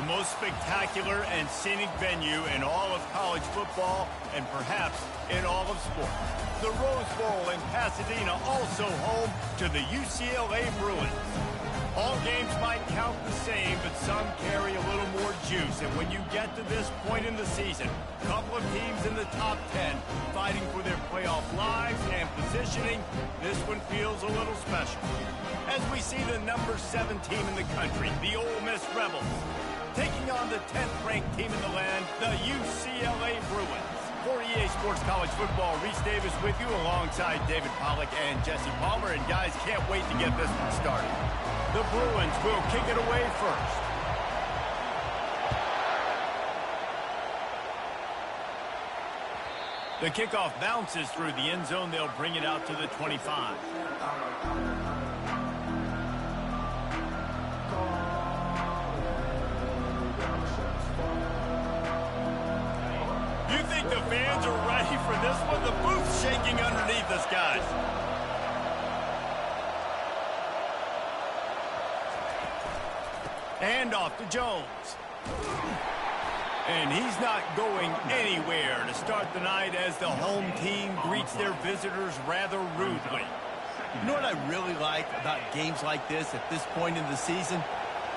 The most spectacular and scenic venue in all of college football and perhaps in all of sports. The Rose Bowl in Pasadena, also home to the UCLA Bruins. All games might count the same, but some carry a little more juice. And when you get to this point in the season, a couple of teams in the top 10 fighting for their playoff lives and positioning, this one feels a little special. As we see the number 7 team in the country, the Ole Miss Rebels, taking on the 10th-ranked team in the land, the UCLA Bruins. For EA Sports College Football, Reese Davis with you alongside David Pollack and Jesse Palmer. And guys, can't wait to get this one started. The Bruins will kick it away first. The kickoff bounces through the end zone. They'll bring it out to the 25. You think the fans are ready for this one? The booth's shaking underneath us, guys. And off to Jones. And he's not going anywhere to start the night as the home team greets their visitors rather rudely. You know what I really like about games like this at this point in the season?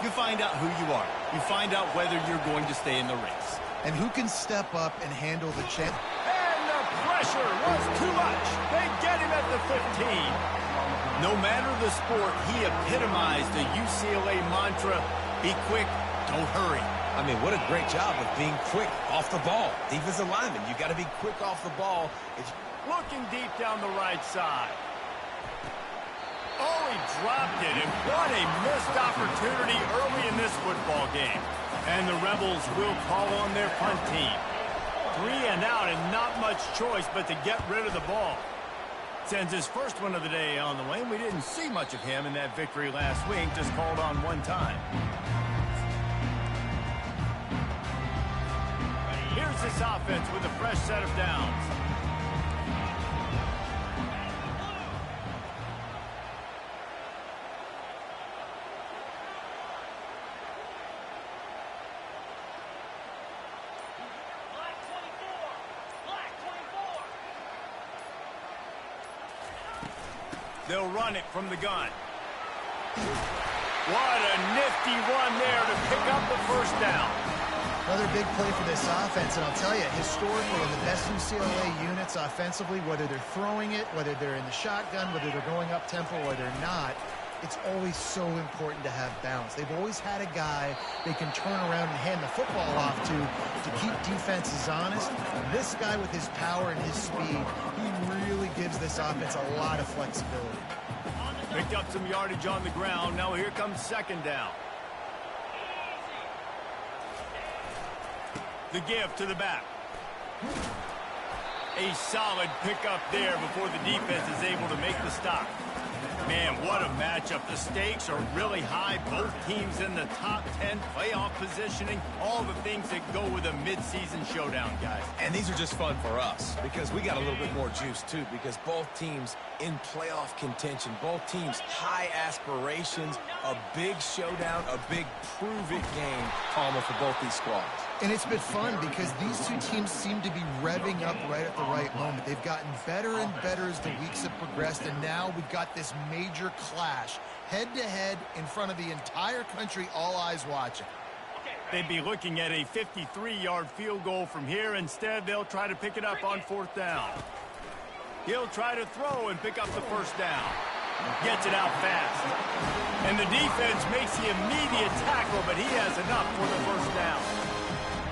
You find out who you are. You find out whether you're going to stay in the race. And who can step up and handle the chance. And the pressure was too much. They get him at the 15. No matter the sport, he epitomized the UCLA mantra, be quick, don't hurry. I mean, what a great job of being quick off the ball. Defensive lineman, you got to be quick off the ball. Looking deep down the right side. Oh, he dropped it, and what a missed opportunity early in this football game. And the Rebels will call on their punt team. 3 and out, and not much choice but to get rid of the ball. Sends his first one of the day on the way, and we didn't see much of him in that victory last week, just called on one time. Here's this offense with a fresh set of downs. They'll run it from the gun. What a nifty run there to pick up the first down. Another big play for this offense, and I'll tell you, historically, the best UCLA units offensively, whether they're throwing it, whether they're in the shotgun, whether they're going up tempo or they're not, it's always so important to have balance. They've always had a guy they can turn around and hand the football off to keep defenses honest. This guy with his power and his speed, he really gives this offense a lot of flexibility. Picked up some yardage on the ground. Now here comes second down. The give to the back. A solid pickup there before the defense is able to make the stop. Man, what a matchup. The stakes are really high. Both teams in the top 10, playoff positioning, all the things that go with a midseason showdown, guys. And these are just fun for us because we got a little bit more juice, too, because both teams in playoff contention, both teams high aspirations, a big showdown, a big prove-it game, Palmer, for both these squads. And it's been fun because these two teams seem to be revving up right at the right moment. They've gotten better and better as the weeks have progressed, and now we've got this major clash, head-to-head in front of the entire country, all eyes watching. They'd be looking at a 53-yard field goal from here. Instead, they'll try to pick it up on 4th down. He'll try to throw and pick up the first down. Gets it out fast. And the defense makes the immediate tackle, but he has enough for the first down.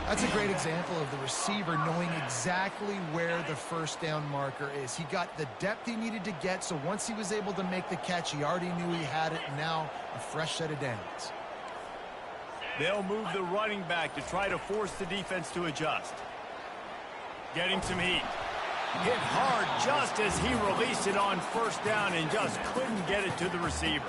That's a great example of the receiver knowing exactly where the first down marker is. He got the depth he needed to get, so once he was able to make the catch, he already knew he had it, and now a fresh set of downs. They'll move the running back to try to force the defense to adjust. Getting some heat. Hit hard just as he released it on first down and just couldn't get it to the receiver.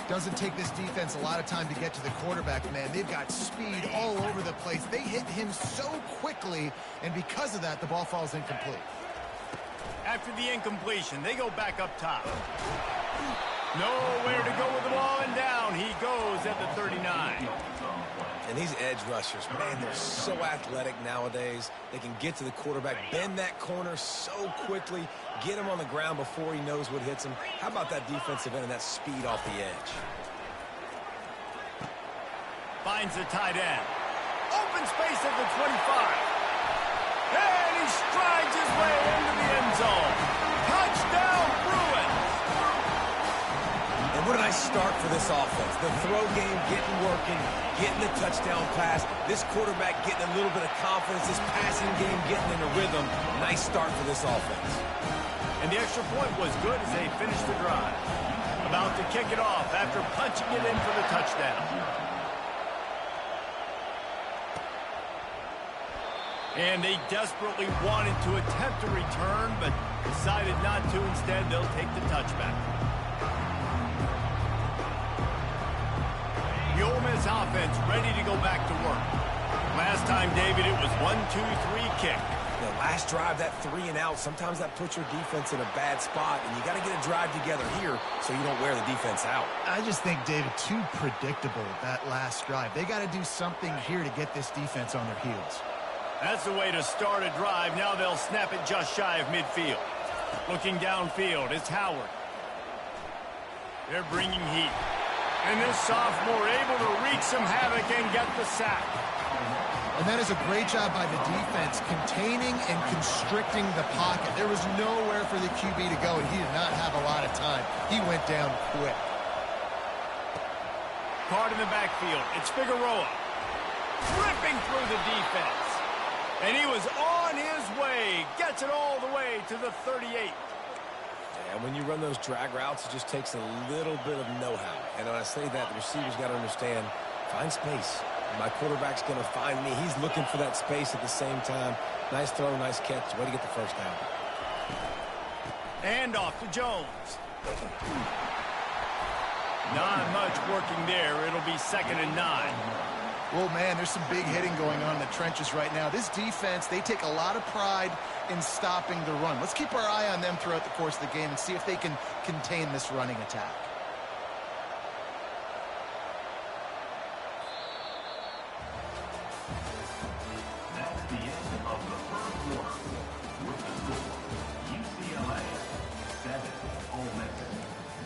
Doesn't take this defense a lot of time to get to the quarterback, man. They've got speed all over the place. They hit him so quickly, and because of that, the ball falls incomplete. After the incompletion, they go back up top. Nowhere to go with the ball, and down he goes at the 39. And these edge rushers, man, they're so athletic nowadays. They can get to the quarterback, bend that corner so quickly, get him on the ground before he knows what hits him. How about that defensive end and that speed off the edge? Finds the tight end. Open space at the 25. And he strides his way into the end zone. Touchdown, Bruins! And what a nice start for this offense. The throw game getting working, getting the touchdown pass. This quarterback getting a little bit of confidence. This passing game getting in a rhythm. Nice start for this offense. And the extra point was good as they finished the drive. About to kick it off after punching it in for the touchdown. And they desperately wanted to attempt a return, but decided not to. Instead, they'll take the touchback. The Ole Miss offense ready to go back to work. Last time, David, it was 1-2-3 kick. The last drive, that 3 and out, sometimes that puts your defense in a bad spot, and you got to get a drive together here so you don't wear the defense out. I just think, David, too predictable, that last drive. They got to do something here to get this defense on their heels. That's the way to start a drive. Now they'll snap it just shy of midfield. Looking downfield, it's Howard. They're bringing heat. And this sophomore able to wreak some havoc and get the sack. And that is a great job by the defense, containing and constricting the pocket. There was nowhere for the QB to go, and he did not have a lot of time. He went down quick. Card in the backfield. It's Figueroa. Ripping through the defense. And he was on his way. Gets it all the way to the 38. And when you run those drag routes, it just takes a little bit of know-how. And when I say that, the receivers got to understand, find space. My quarterback's going to find me. He's looking for that space at the same time. Nice throw, nice catch. Way to get the first down. And off to Jones. Not much working there. It'll be 2nd and 9. Well, man, there's some big hitting going on in the trenches right now. This defense, they take a lot of pride in stopping the run. Let's keep our eye on them throughout the course of the game and see if they can contain this running attack. That's the end of the first quarter. With the score, UCLA 7, Ole Miss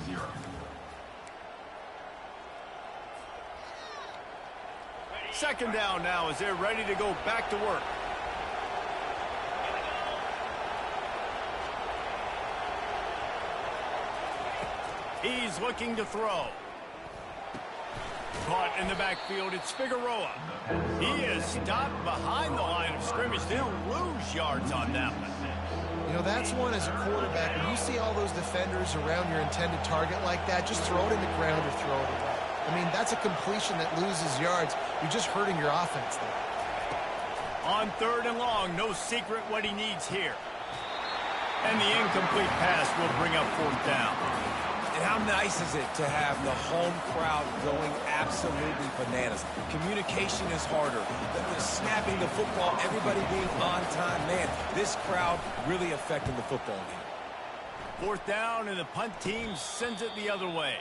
0. Second down now as they're ready to go back to work. He's looking to throw. Caught in the backfield, it's Figueroa. He is stopped behind the line of scrimmage. They'll lose yards on that one. You know, that's one as a quarterback. When you see all those defenders around your intended target like that, just throw it in the ground or throw it away. I mean, that's a completion that loses yards. You're just hurting your offense there. On 3rd and long, no secret what he needs here. And the incomplete pass will bring up 4th down. And how nice is it to have the home crowd going absolutely bananas? Communication is harder. The snapping the football, everybody being on time. Man, this crowd really affecting the football game. 4th down, and the punt team sends it the other way.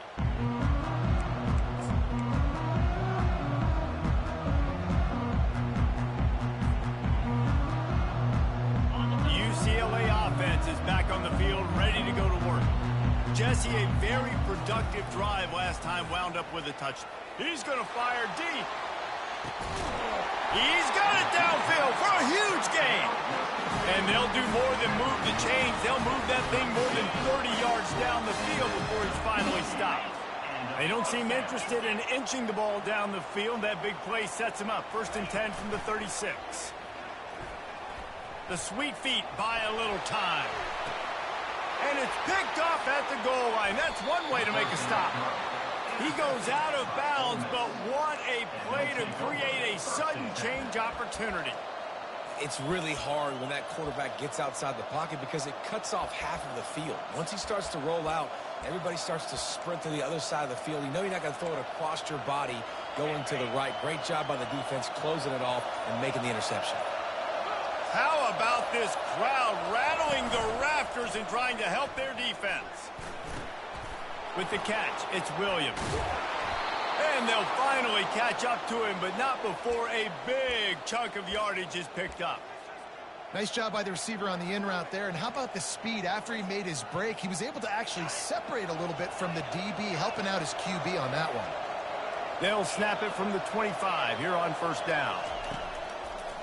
UCLA offense is back on the field, ready to go to work. Jesse, a very productive drive last time, wound up with a touchdown. He's going to fire deep. He's got it downfield for a huge gain. And they'll do more than move the chains. They'll move that thing more than 30 yards down the field before he's finally stopped. They don't seem interested in inching the ball down the field. That big play sets him up. 1st and 10 from the 36. The sweet feet buy a little time. And it's picked off at the goal line. That's one way to make a stop. He goes out of bounds, but what a play to create a sudden change opportunity. It's really hard when that quarterback gets outside the pocket because it cuts off half of the field. Once he starts to roll out, everybody starts to sprint to the other side of the field. You know you're not going to throw it across your body going to the right. Great job by the defense closing it off and making the interception. How about this crowd rattling the rafters and trying to help their defense? With the catch, it's Williams. And they'll finally catch up to him, but not before a big chunk of yardage is picked up. Nice job by the receiver on the in route there. And how about the speed after he made his break? He was able to actually separate a little bit from the DB, helping out his QB on that one. They'll snap it from the 25 here on first down.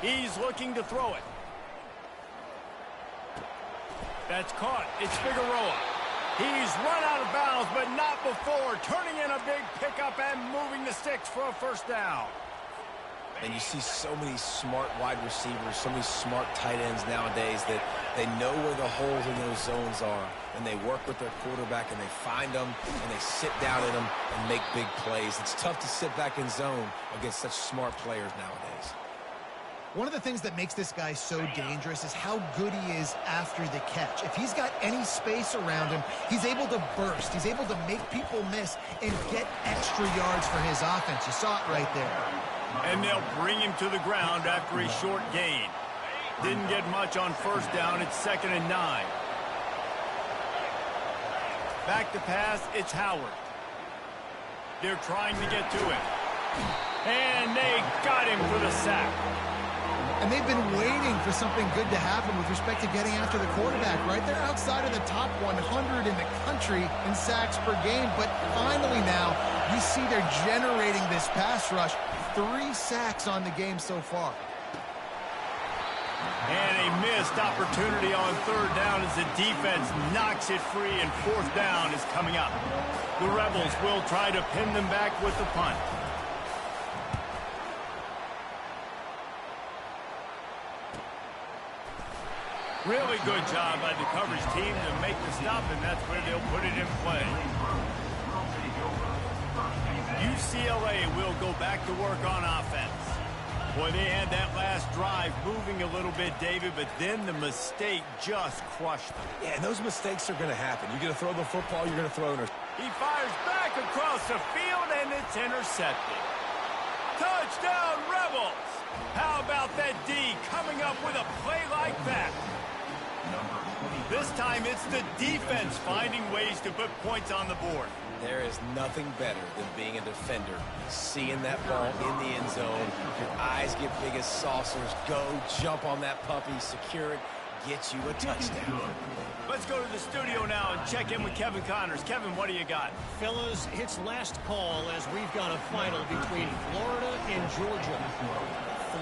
He's looking to throw it. That's caught. It's Figueroa. He's run out of bounds, but not before turning in a big pickup and moving the sticks for a first down. And you see so many smart wide receivers, so many smart tight ends nowadays that they know where the holes in those zones are. And they work with their quarterback, and they find them, and they sit down in them and make big plays. It's tough to sit back in zone against such smart players nowadays. One of the things that makes this guy so dangerous is how good he is after the catch. If he's got any space around him, he's able to burst. He's able to make people miss and get extra yards for his offense. You saw it right there. And they'll bring him to the ground after a short gain. Didn't get much on first down. It's 2nd and 9. Back to pass, it's Howard. They're trying to get to him. And they got him for the sack. And they've been waiting for something good to happen with respect to getting after the quarterback, right? They're outside of the top 100 in the country in sacks per game. But finally now, you see they're generating this pass rush. 3 sacks on the game so far. And a missed opportunity on third down as the defense knocks it free, and fourth down is coming up. The Rebels will try to pin them back with the punt. Really good job by the coverage team to make the stop, and that's where they'll put it in play. UCLA will go back to work on offense. Boy, they had that last drive moving a little bit, David, but then the mistake just crushed them. Yeah, and those mistakes are going to happen. You're going to throw the football, you're going to throw it. He fires back across the field, and it's intercepted. Touchdown, Rebels! How about that D coming up with a play like that? This time it's the defense finding ways to put points on the board. There is nothing better than being a defender. Seeing that ball in the end zone, your eyes get big as saucers. Go, jump on that puppy, secure it, get you a touchdown. Let's go to the studio now and check in with Kevin Connors. Kevin, what do you got? Fellas, it's last call as we've got a final between Florida and Georgia.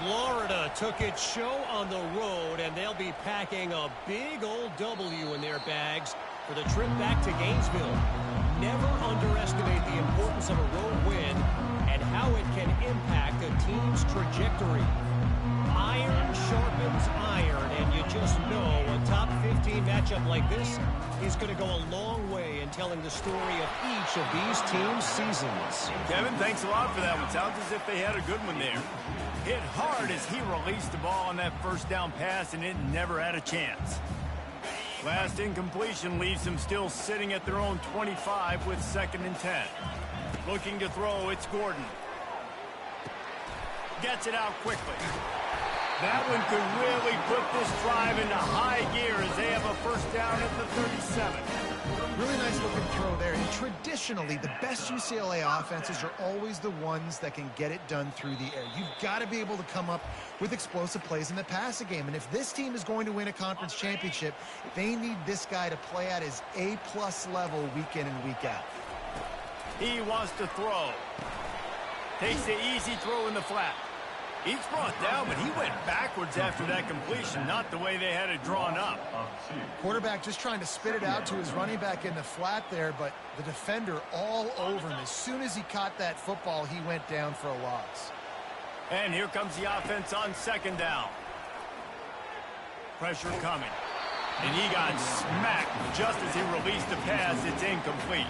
Florida took its show on the road, and they'll be packing a big old W in their bags for the trip back to Gainesville. Never underestimate the importance of a road win and how it can impact a team's trajectory. Iron sharpens iron, and you just know a top 15 matchup like this is going to go a long way in telling the story of each of these teams' seasons. Kevin, thanks a lot for that one. Sounds as if they had a good one there. Hit hard as he released the ball on that first down pass, and it never had a chance. Last incompletion leaves them still sitting at their own 25 with 2nd and 10. Looking to throw, it's Gordon. Gets it out quickly. That one could really put this drive into high gear as they have a first down at the 37. Really nice looking throw there. And traditionally, the best UCLA offenses are always the ones that can get it done through the air. You've got to be able to come up with explosive plays in the passing game. And if this team is going to win a conference championship, they need this guy to play at his A-plus level week in and week out. He wants to throw. Takes the easy throw in the flat. He's brought down, but he went backwards after that completion, not the way they had it drawn up. Quarterback just trying to spit it out to his running back in the flat there, but the defender all over him. As soon as he caught that football, he went down for a loss. And here comes the offense on 2nd down. Pressure coming. And he got smacked just as he released the pass. It's incomplete.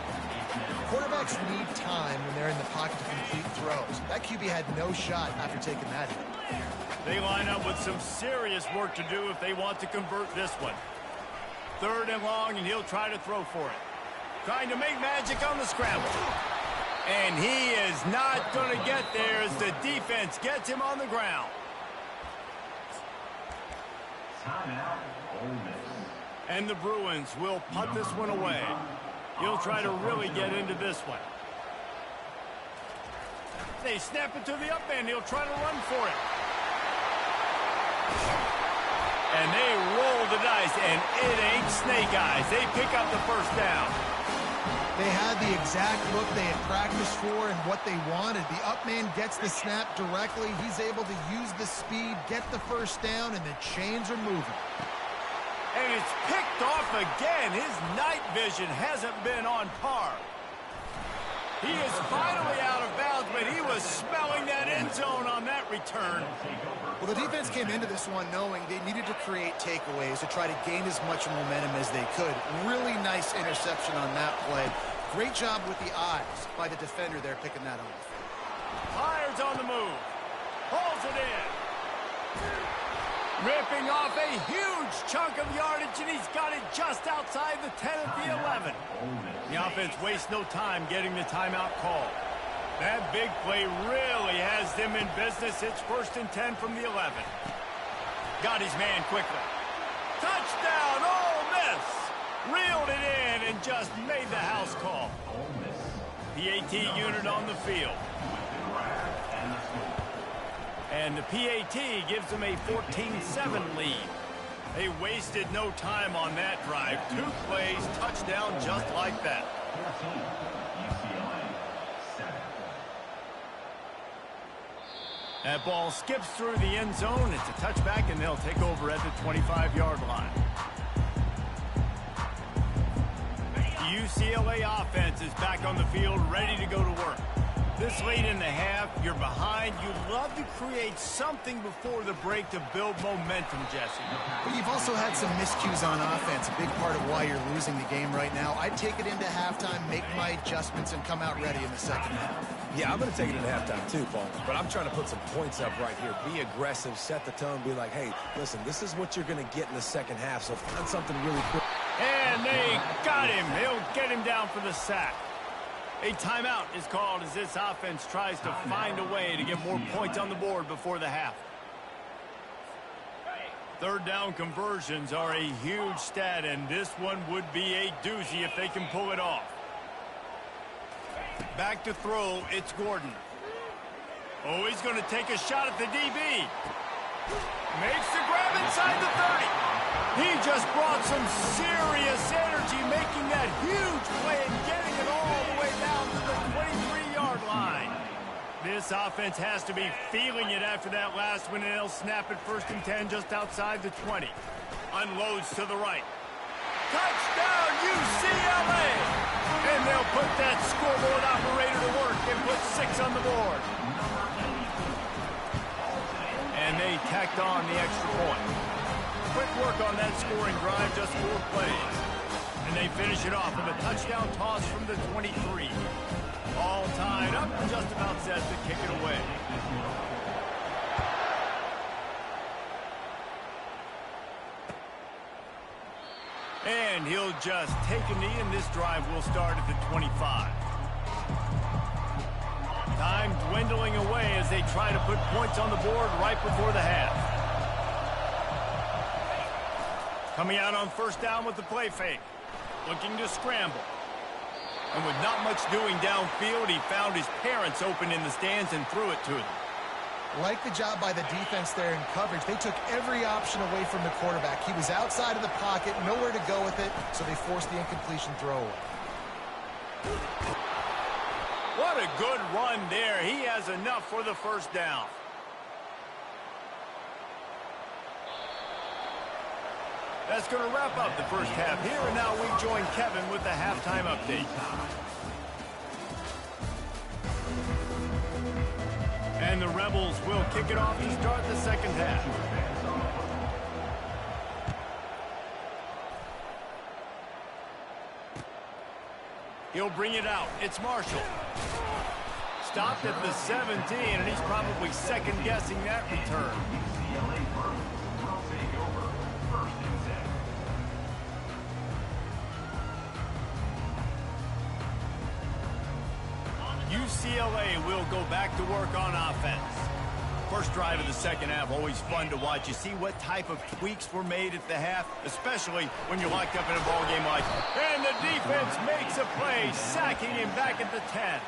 Quarterbacks need time when they're in the pocket to complete throws. That QB had no shot after taking that hit. They line up with some serious work to do if they want to convert this one. 3rd and long, and he'll try to throw for it. Trying to make magic on the scramble. And he is not going to get there as the defense gets him on the ground. Timeout, Ole Miss. And the Bruins will punt this one away. He'll try to really get into this one. They snap it to the up man. He'll try to run for it. And they roll the dice, and it ain't snake eyes. They pick up the first down. They had the exact look they had practiced for and what they wanted. The up man gets the snap directly. He's able to use the speed, get the first down, and the chains are moving. And it's picked off again. His night vision hasn't been on par. He is finally out of bounds, but he was smelling that end zone on that return. Well, the defense came into this one knowing they needed to create takeaways to try to gain as much momentum as they could. Really nice interception on that play. Great job with the eyes by the defender there picking that off. Myers on the move. Pulls it in. Ripping off a huge chunk of yardage, and he's got it just outside the 10 at the 11. The offense wastes no time getting the timeout call. That big play really has them in business. It's 1st and 10 from the 11. Got his man quickly. Touchdown, Ole Miss! Reeled it in and just made the house call. PAT unit on the field. And the PAT gives them a 14-7 lead. They wasted no time on that drive. 2 plays, touchdown just like that. That ball skips through the end zone. It's a touchback, and they'll take over at the 25-yard line. The UCLA offense is back on the field, ready to go to work. This late in the half, you're behind. You'd love to create something before the break to build momentum, Jesse. But you've also had some miscues on offense, a big part of why you're losing the game right now. I'd take it into halftime, make my adjustments, and come out ready in the second half. Yeah, I'm going to take it into halftime too, Paul. But I'm trying to put some points up right here. Be aggressive, set the tone, be like, hey, listen, this is what you're going to get in the second half, so find something really quick. And they got him. They'll get him down for the sack. A timeout is called as this offense tries to find a way to get more points on the board before the half. 3rd down conversions are a huge stat, and this one would be a doozy if they can pull it off. Back to throw, it's Gordon. Oh, he's going to take a shot at the DB. Makes the grab inside the 30. He just brought some serious energy, making that huge play and getting it all the way down to the 23-yard line. This offense has to be feeling it after that last one, and they'll snap it 1st and 10 just outside the 20. Unloads to the right. Touchdown, UCLA! And they'll put that scoreboard operator to work and put 6 on the board. And they tacked on the extra point. Quick work on that scoring drive, just 4 plays. And they finish it off with a touchdown toss from the 23. All tied up, just about set to kick it away. And he'll just take a knee, and this drive will start at the 25. Time dwindling away as they try to put points on the board right before the half. Coming out on 1st down with the play fake. Looking to scramble. And with not much doing downfield, he found his parents open in the stands and threw it to them. Like the job by the defense there in coverage. They took every option away from the quarterback. He was outside of the pocket, nowhere to go with it, so they forced the incompletion throw away. What a good run there. He has enough for the 1st down. That's going to wrap up the first half here, and now we join Kevin with the halftime update. And the Rebels will kick it off to start the second half. He'll bring it out. It's Marshall. Stopped at the 17, and he's probably second-guessing that return. UCLA will go back to work on offense. First drive of the second half, always fun to watch. You see what type of tweaks were made at the half, especially when you're locked up in a ball game like that. And the defense makes a play, sacking him back at the 10.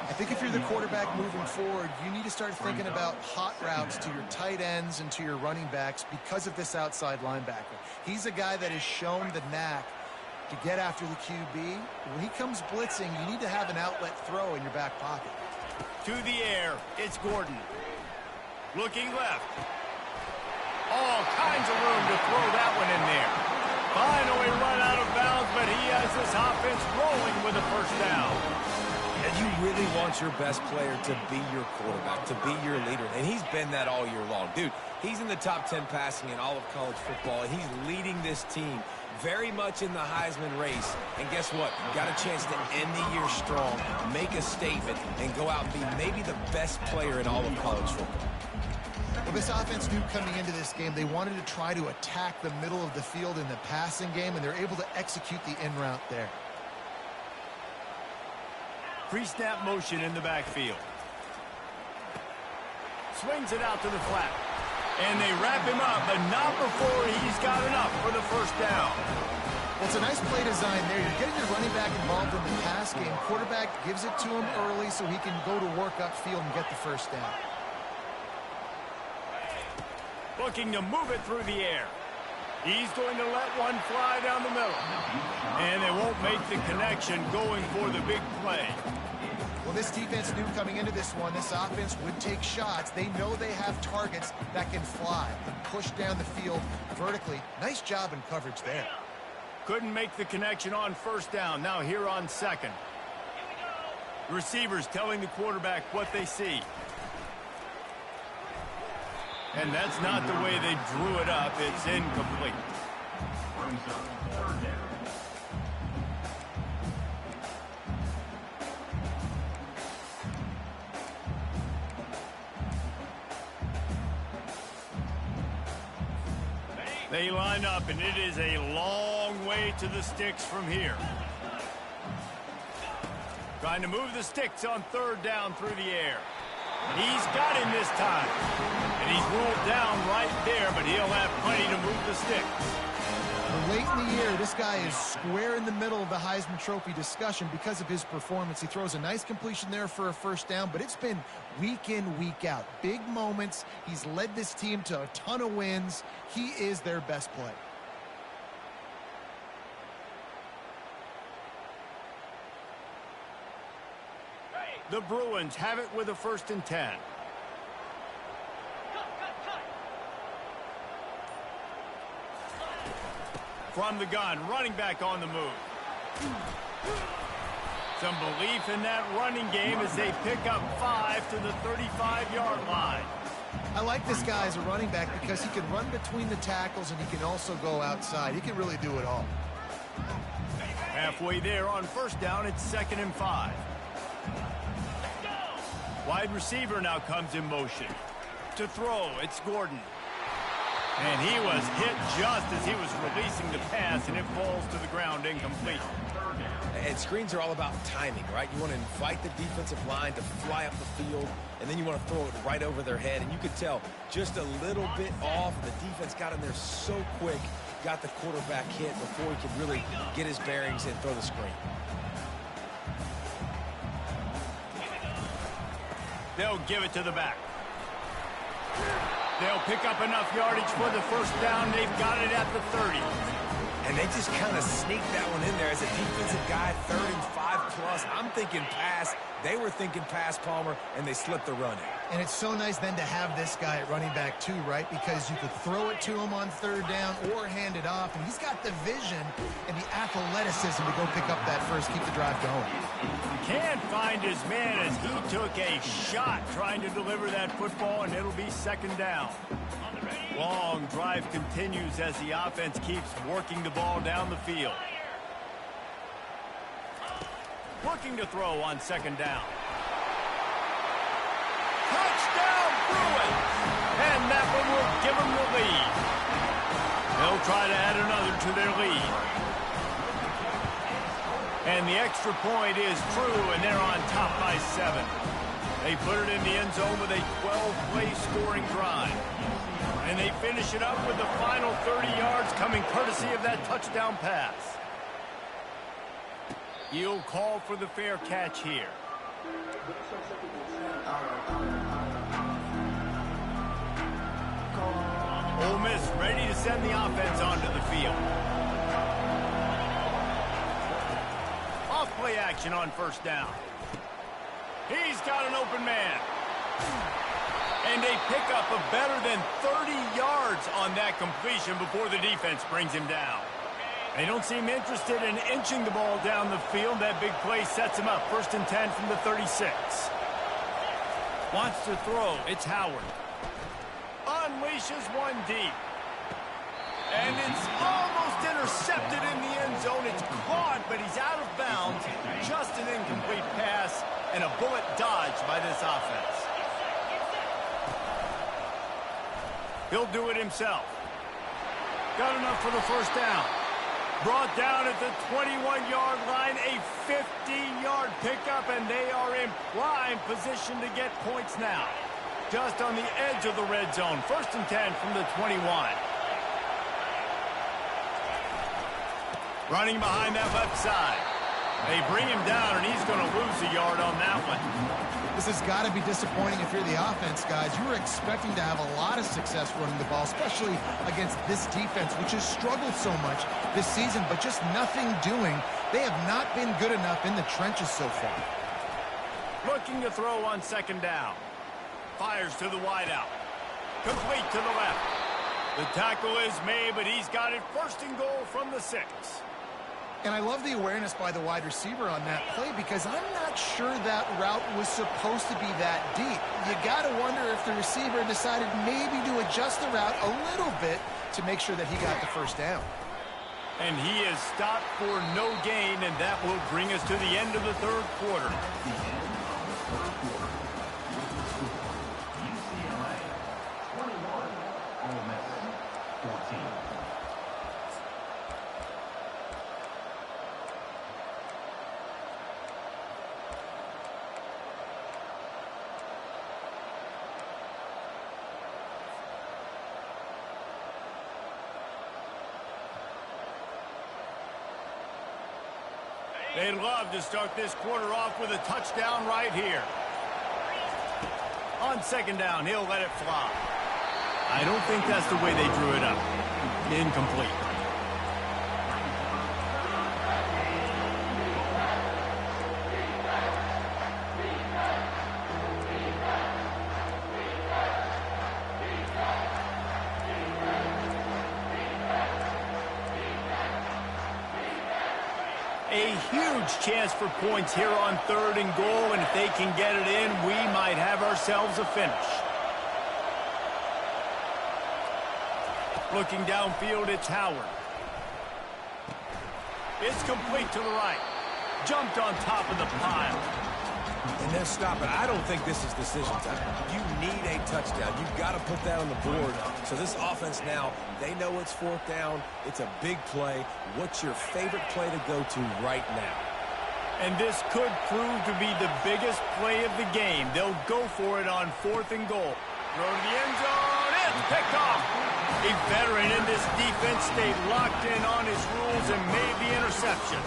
I think if you're the quarterback moving forward, you need to start thinking about hot routes to your tight ends and to your running backs because of this outside linebacker. He's a guy that has shown the knack to get after the QB. When he comes blitzing, you need to have an outlet throw in your back pocket. To the air, it's Gordon. Looking left. All kinds of room to throw that one in there. Finally run out of bounds, but he has this offense rolling with a first down. And you really want your best player to be your quarterback, to be your leader. And he's been that all year long. Dude, he's in the top 10 passing in all of college football, and he's leading this team very much in the Heisman race. And guess what? Got a chance to end the year strong, make a statement, and go out and be maybe the best player in all of college football. Well, this offense knew coming into this game they wanted to try to attack the middle of the field in the passing game, and they're able to execute the in route there. Pre-snap motion in the backfield. Swings it out to the flat. And they wrap him up, but not before he's got enough for the first down. Well, it's a nice play design there. You're getting your running back involved in the pass game. Quarterback gives it to him early so he can go to work upfield and get the first down. Looking to move it through the air. He's going to let one fly down the middle. And they won't make the connection going for the big play. Well, this defense knew coming into this one, this offense would take shots. They know they have targets that can fly and push down the field vertically. Nice job in coverage there. Couldn't make the connection on first down. Now here on second. Receivers telling the quarterback what they see. And that's not the way they drew it up. It's incomplete. They line up, and it is a long way to the sticks from here. Trying to move the sticks on third down through the air. He's got him this time. And he's rolled down right there, but he'll have plenty to move the sticks. Late in the year, this guy is square in the middle of the Heisman Trophy discussion because of his performance. He throws a nice completion there for a first down, but it's been week in, week out. Big moments. He's led this team to a ton of wins. He is their best player. The Bruins have it with a 1st and 10. From the gun, running back on the move. Some belief in that running game as they pick up 5 to the 35-yard line. I like this guy as a running back because he can run between the tackles and he can also go outside. He can really do it all. Halfway there on first down, it's 2nd and 5. Wide receiver now comes in motion. To throw, it's Gordon. And he was hit just as he was releasing the pass, and it falls to the ground incomplete. And screens are all about timing, right? You want to invite the defensive line to fly up the field, and then you want to throw it right over their head. And you could tell just a little bit off. The defense got in there so quick, got the quarterback hit before he could really get his bearings and throw the screen. They'll give it to the back. They'll pick up enough yardage for the first down. They've got it at the 30. And they just kind of sneaked that one in there as a defensive guy, 3rd and 5 plus. I'm thinking pass. They were thinking pass, Palmer, and they slipped the run in. And it's so nice then to have this guy at running back too, right? Because you could throw it to him on 3rd down or hand it off. And he's got the vision and the athleticism to go pick up that first, keep the drive going. Can't find his man as he took a shot trying to deliver that football, and it'll be 2nd down. Long drive continues as the offense keeps working the ball down the field. Working to throw on 2nd down. Touchdown, Bruins! And that one will give them the lead. They'll try to add another to their lead. And the extra point is true, and they're on top by 7. They put it in the end zone with a 12-play scoring drive. And they finish it up with the final 30 yards coming courtesy of that touchdown pass. He'll call for the fair catch here. Ole Miss ready to send the offense onto the field. Off play action on first down. He's got an open man. And a pickup of better than 30 yards on that completion before the defense brings him down. They don't seem interested in inching the ball down the field. That big play sets him up. 1st and 10 from the 36. Wants to throw. It's Howard. Unleashes one deep. And it's almost intercepted in the end zone. It's caught, but he's out of bounds. Just an incomplete pass and a bullet dodged by this offense. He'll do it himself. Got enough for the first down. Brought down at the 21-yard line, a 15-yard pickup, and they are in prime position to get points now. Just on the edge of the red zone. 1st and 10 from the 21. Running behind that left side. They bring him down, and he's going to lose a yard on that one. This has got to be disappointing if you're the offense, guys. You were expecting to have a lot of success running the ball, especially against this defense, which has struggled so much this season, but just nothing doing. They have not been good enough in the trenches so far. Looking to throw on 2nd down. Fires to the wideout. Complete to the left. The tackle is made, but he's got it 1st and goal from the 6. And I love the awareness by the wide receiver on that play because I'm not sure that route was supposed to be that deep. You got to wonder if the receiver decided maybe to adjust the route a little bit to make sure that he got the 1st down. And he is stopped for no gain, and that will bring us to the end of the 3rd quarter. UCLA 21, Ole Miss 14. They'd love to start this quarter off with a touchdown right here. On 2nd down, he'll let it fly. I don't think that's the way they drew it up. Incomplete. A huge chance for points here on 3rd and goal, and if they can get it in, we might have ourselves a finish. Looking downfield, it's Howard. It's complete to the right. Jumped on top of the pile. And they're stopping. I don't think this is decision time. You need a touchdown. You've got to put that on the board. So this offense now, they know it's 4th down. It's a big play. What's your favorite play to go to right now? And this could prove to be the biggest play of the game. They'll go for it on 4th and goal. Throw to the end zone. It's picked off. A veteran in this defense stayed locked in on his rules and made the interception.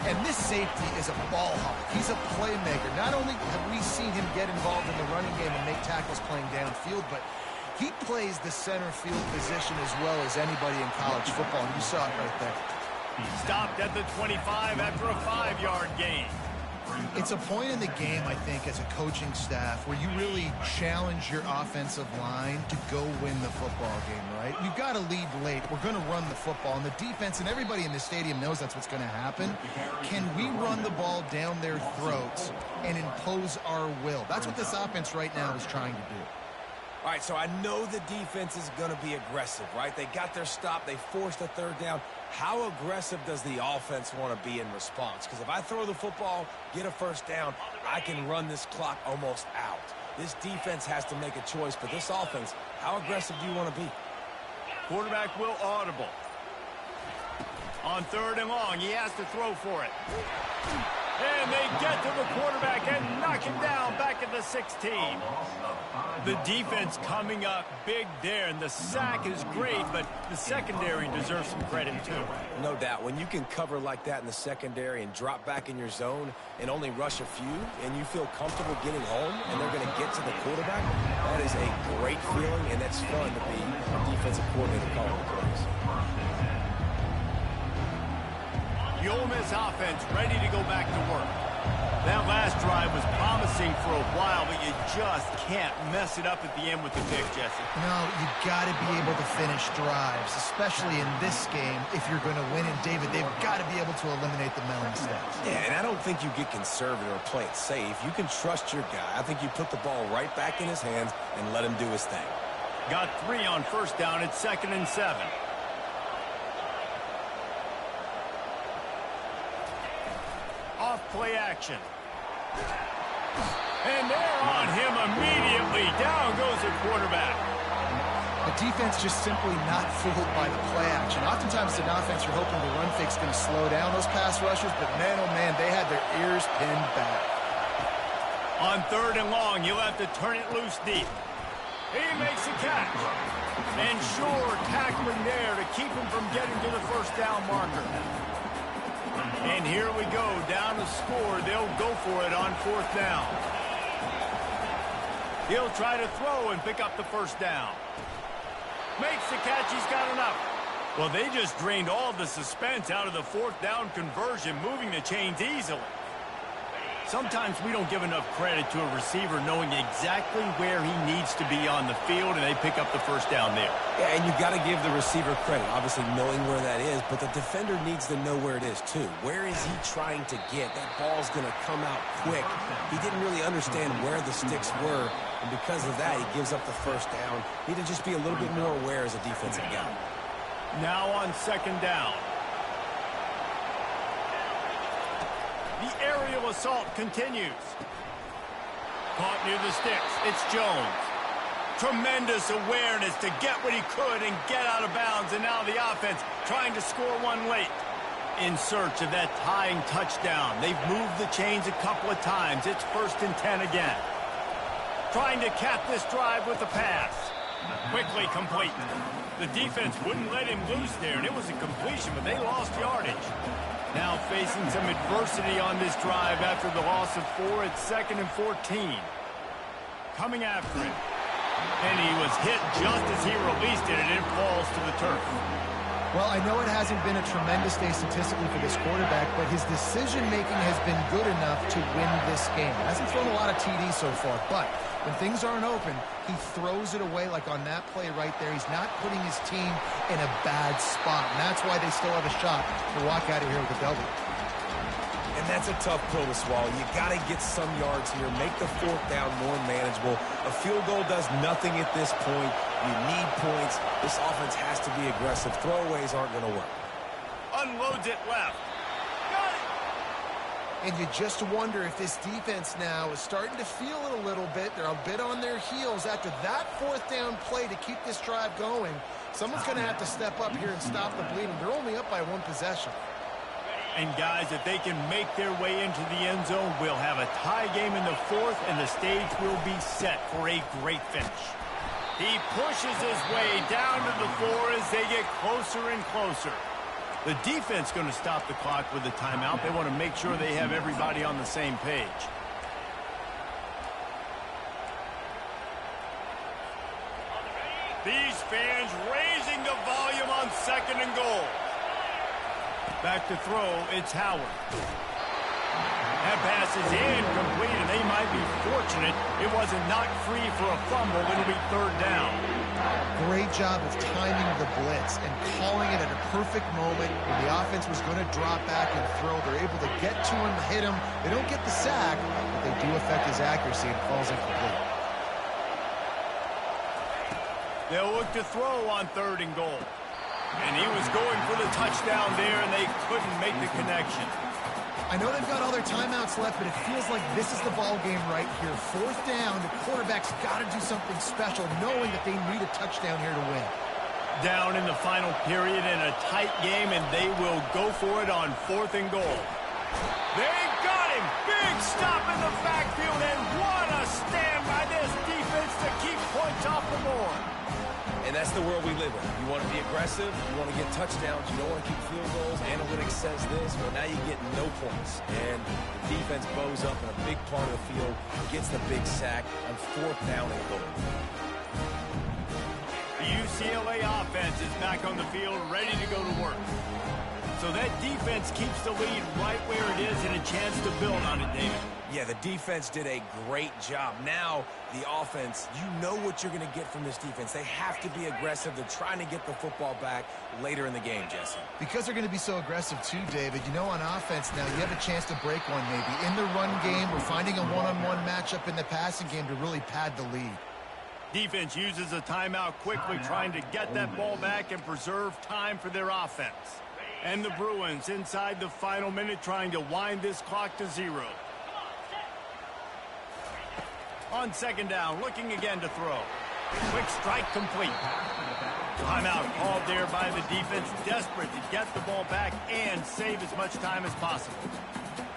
And this safety is a ball hawk. He's a playmaker. Not only have we seen him get involved in the running game and make tackles playing downfield, but he plays the center field position as well as anybody in college football. And you saw it right there. Stopped at the 25 after a 5-yard gain. It's a point in the game, I think, as a coaching staff where you really challenge your offensive line to go win the football game, right? You've got to lead late. We're going to run the football, and the defense and everybody in the stadium knows that's what's going to happen. Can we run the ball down their throats and impose our will? That's what this offense right now is trying to do. All right, so I know the defense is going to be aggressive, right? They got their stop. They forced a 3rd down. How aggressive does the offense want to be in response? Because if I throw the football, get a 1st down, I can run this clock almost out. This defense has to make a choice, but this offense, how aggressive do you want to be? Quarterback will audible. On 3rd and long, he has to throw for it. And they get to the quarterback and knock him down back at the 16. The defense coming up big there, and the sack is great, but the secondary deserves some credit too. No doubt. When you can cover like that in the secondary and drop back in your zone and only rush a few, and you feel comfortable getting home, and they're going to get to the quarterback, that is a great feeling, and it's fun to be a defensive coordinator calling the plays. The Ole Miss offense ready to go back to work. That last drive was promising for a while, but you just can't mess it up at the end with the pick, Jesse. No, you got to be able to finish drives, especially in this game. If you're going to win, and David, they've got to be able to eliminate the mental mistakes. Yeah, and I don't think you get conservative or play it safe. You can trust your guy. I think you put the ball right back in his hands and let him do his thing. Got 3 on first down. It's 2nd and 7. Off play action. And they're on him immediately. Down goes the quarterback. The defense just simply not fooled by the play action. Oftentimes, an offense, you're hoping the run fake's going to slow down those pass rushers, but man, oh man, they had their ears pinned back. On 3rd and long, you'll have to turn it loose deep. He makes a catch. And sure, tackling there to keep him from getting to the first down marker. And here we go, down to score. They'll go for it on 4th down. He'll try to throw and pick up the first down. Makes the catch, he's got enough. Well, they just drained all the suspense out of the 4th down conversion, moving the chains easily. Sometimes we don't give enough credit to a receiver knowing exactly where he needs to be on the field, and they pick up the first down there. Yeah, and you've got to give the receiver credit, obviously knowing where that is, but the defender needs to know where it is too. Where is he trying to get? That ball's going to come out quick. He didn't really understand where the sticks were, and because of that, he gives up the first down. Need to just be a little bit more aware as a defensive guy. Now on 2nd down. The aerial assault continues. Caught near the sticks. It's Jones. Tremendous awareness to get what he could and get out of bounds. And now the offense trying to score one late. In search of that tying touchdown. They've moved the chains a couple of times. It's 1st and 10 again. Trying to cap this drive with a pass. Quickly complete. The defense wouldn't let him loose there, and it was a completion, but they lost yardage. Now facing some adversity on this drive after the loss of 4. It's 2nd and 14. Coming after it. And he was hit just as he released it, and it falls to the turf. Well, I know it hasn't been a tremendous day statistically for this quarterback, but his decision-making has been good enough to win this game. Hasn't thrown a lot of TDs so far, but when things aren't open, he throws it away like on that play right there. He's not putting his team in a bad spot, and that's why they still have a shot to walk out of here with a W. And that's a tough pill to swallow. You got to get some yards here, make the 4th down more manageable. A field goal does nothing at this point. You need points. This offense has to be aggressive. Throwaways aren't going to work. Unloads it left. Got it. And you just wonder if this defense now is starting to feel it a little bit. They're a bit on their heels after that 4th down play to keep this drive going. Someone's going to have to step up here and stop the bleeding. They're only up by 1 possession. And guys, if they can make their way into the end zone, we'll have a tie game in the 4th, and the stage will be set for a great finish. He pushes his way down to the 4 as they get closer and closer. The defense going to stop the clock with a timeout. They want to make sure they have everybody on the same page. These fans raising the volume on 2nd and goal. Back to throw, it's Howard. That pass is incomplete, and they might be fortunate it wasn't knocked free for a fumble. It'll be 3rd down. Great job of timing the blitz and calling it at a perfect moment when the offense was going to drop back and throw. They're able to get to him, hit him. They don't get the sack, but they do affect his accuracy and it falls incomplete. They'll look to throw on 3rd and goal. And he was going for the touchdown there, and they couldn't make the connection. I know they've got all their timeouts left, but it feels like this is the ball game right here. 4th down, the quarterback's got to do something special, knowing that they need a touchdown here to win. Down in the final period in a tight game, and they will go for it on 4th and goal. They got him. Big stop in the backfield, and what a stand by this defense to keep points off the board. And that's the world we live in. You want to be aggressive, you want to get touchdowns, you don't want to keep field goals. Analytics says this, well, now you get no points. And the defense bows up in a big part of the field, gets the big sack on 4th down and goal. The UCLA offense is back on the field, ready to go to work. So that defense keeps the lead right where it is and a chance to build on it, David. Yeah, the defense did a great job. Now, the offense, you know what you're going to get from this defense. They have to be aggressive. They're trying to get the football back later in the game, Jesse. Because they're going to be so aggressive too, David, you know, on offense now, you have a chance to break one maybe. In the run game, we're finding a one-on-one matchup in the passing game to really pad the lead. Defense uses a timeout quickly, trying to get that ball back and preserve time for their offense. And the Bruins inside the final minute trying to wind this clock to 0. On 2nd down, looking again to throw. Quick strike complete. Timeout called there by the defense, desperate to get the ball back and save as much time as possible.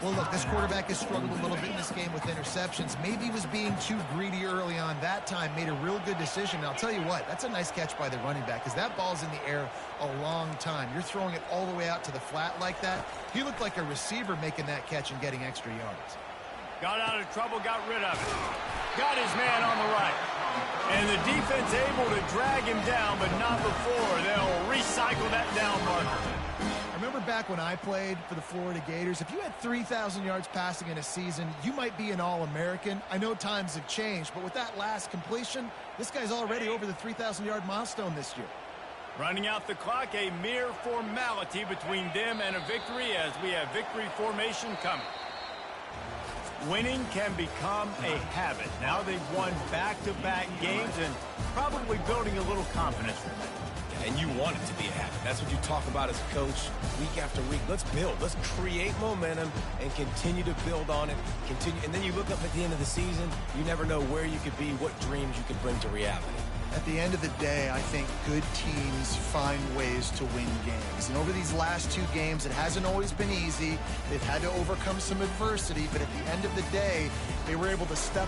Well, look, this quarterback has struggled a little bit in this game with interceptions. Maybe he was being too greedy early on that time, made a real good decision. And I'll tell you what, that's a nice catch by the running back because that ball's in the air a long time. You're throwing it all the way out to the flat like that. He looked like a receiver making that catch and getting extra yards. Got out of trouble, got rid of it. Got his man on the right. And the defense able to drag him down, but not before. They'll recycle that down marker. Remember back when I played for the Florida Gators, if you had 3,000 yards passing in a season, you might be an All-American. I know times have changed, but with that last completion, this guy's already over the 3,000-yard milestone this year. Running out the clock, a mere formality between them and a victory as we have victory formation coming. Winning can become a habit. Now they've won back-to-back games and probably building a little confidence from it. And you want it to be a habit. That's what you talk about as a coach week after week. Let's build. Let's create momentum and continue to build on it. And then you look up at the end of the season, you never know where you could be, what dreams you could bring to reality. At the end of the day, I think good teams find ways to win games. And over these last 2 games, it hasn't always been easy. They've had to overcome some adversity, but at the end of the day, they were able to step